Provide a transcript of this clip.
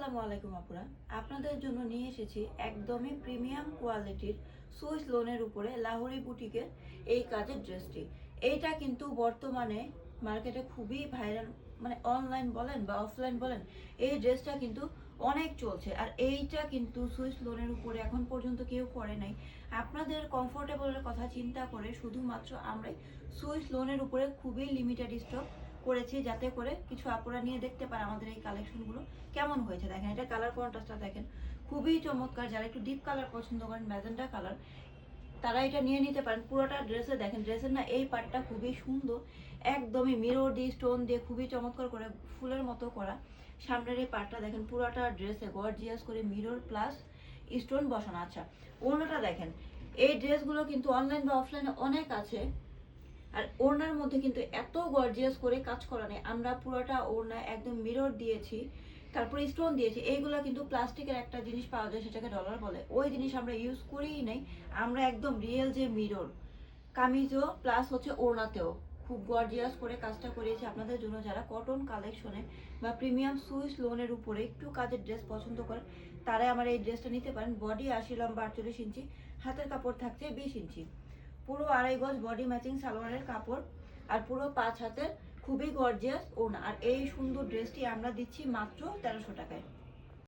আসসালামু আলাইকুম আপুরা, আপনাদের জন্য নিয়ে এসেছি একদমই প্রিমিয়াম কোয়ালিটির সুইস লোনের উপরে লাহোরি বুটিকের এই কাজের ড্রেসটি। এইটা কিন্তু বর্তমানে মার্কেটে খুবই ভাইরাল, মানে অনলাইন বলেন বা অফলাইন বলেন, এই ড্রেসটা কিন্তু অনেক চলছে। আর এইটা কিন্তু সুইস লোনের উপরে এখন পর্যন্ত কেউ করে নাই। আপনাদের কমফোর্টেবলের কথা চিন্তা করে শুধুমাত্র আমরাই সুইস লোনের উপরে খুবই লিমিটেড স্টক করেছি, যাতে করে কিছু আপুরা নিয়ে দেখতে পারে আমাদের এই কালেকশনগুলো কেমন হয়েছে। দেখেন, এটা কালার কন্ট্রাস্টটা দেখেন, খুবই চমৎকার। যারা একটু ডিপ কালার পছন্দ করেন, ম্যাজেন্টা কালার, তারা এটা নিয়ে নিতে পারেন। পুরোটা ড্রেসে দেখেন, ড্রেসের না এই পার্টটা খুবই সুন্দর, একদমই মিরর দিয়ে স্টোন দিয়ে খুবই চমৎকার করে ফুলের মতো করা। সামনের এই পার্টটা দেখেন, পুরোটা ড্রেসে গর্জিয়াস করে মিরর প্লাস স্টোন বসানো। আচ্ছা, অন্যটা দেখেন, এই ড্রেসগুলো কিন্তু অনলাইন বা অফলাইনে অনেক আছে। আর ওড়নার মধ্যে কিন্তু এত গর্জিয়াস করে কাজ করা নেই, আমরা পুরোটা ওড়না একদম মিরর দিয়েছি, তারপরে স্টোন দিয়েছি। এইগুলো কিন্তু প্লাস্টিকের একটা জিনিস পাওয়া যায়, সেটাকে ডলার বলে, ওই জিনিস আমরা ইউজ করিই নাই। আমরা একদম রিয়েল যে মিরর, কামিজও প্লাস হচ্ছে ওড়নাতেও খুব গর্জিয়াস করে কাজটা করিয়েছি আপনাদের জন্য। যারা কটন কালেকশনে বা প্রিমিয়াম সুইস লোনের উপরে একটু কাজের ড্রেস পছন্দ করেন, তারাই আমার এই ড্রেসটা নিতে পারেন। বডি 80 লম্বা 48 ইঞ্চি, হাতের কাপড় থাকছে 20 ইঞ্চি, পুরো 2.5 গজ বডি ম্যাচিং সালোয়ারের কাপড়, আর পুরো 5 হাতের খুবই গর্জিয়াস ওড়না। আর এই সুন্দর ড্রেসটি আমরা দিচ্ছি মাত্র 1300 টাকায়।